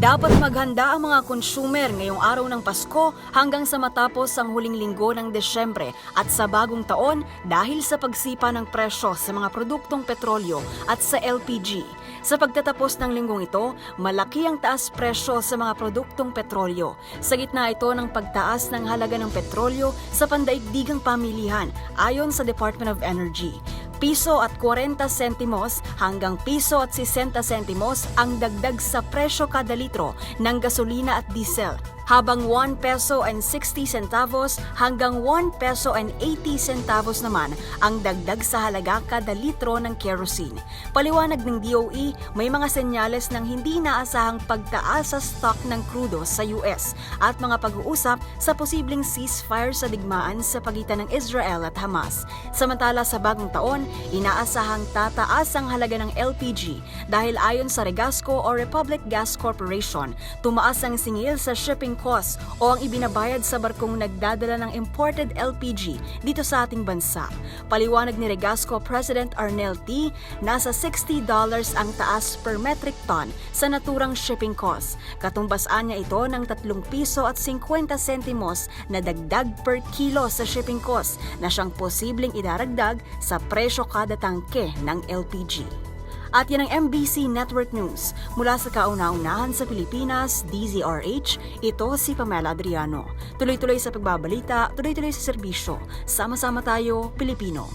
Dapat maghanda ang mga consumer ngayong araw ng Pasko hanggang sa matapos ang huling linggo ng Desyembre at sa bagong taon dahil sa pagsipa ng presyo sa mga produktong petrolyo at sa LPG. Sa pagtatapos ng linggong ito, malaki ang taas presyo sa mga produktong petrolyo. Sa gitna ito ng pagtaas ng halaga ng petrolyo sa pandaigdigang pamilihan ayon sa Department of Energy. Piso at 40 sentimos hanggang piso at 60 sentimos ang dagdag sa presyo kada litro ng gasolina at diesel, habang 1 peso and 60 centavos hanggang 1 peso and 80 centavos naman ang dagdag sa halaga kada litro ng kerosene. Paliwanag ng DOE, may mga senyales ng hindi inaasahang pagtaas sa stock ng krudo sa US at mga pag-uusap sa posibleng ceasefire sa digmaan sa pagitan ng Israel at Hamas. Samantala sa bagong taon, inaasahang tataas ang halaga ng LPG dahil ayon sa Regasco o Republic Gas Corporation, tumaas ang singil sa shipping cost o ang ibinabayad sa barkong nagdadala ng imported LPG dito sa ating bansa. Paliwanag ni Regasco President Arnel T, nasa $60 ang taas per metric ton sa naturang shipping cost. Katumbasaan niya ito ng 3 piso at 50 sentimos na dagdag per kilo sa shipping cost na siyang posibleng idaragdag sa presyo kada tangke ng LPG. At yan ang MBC Network News. Mula sa kauna-unahan sa Pilipinas, DZRH, ito si Pamela Adriano. Tuloy-tuloy sa pagbabalita, tuloy-tuloy sa serbisyo. Sama-sama tayo, Pilipino.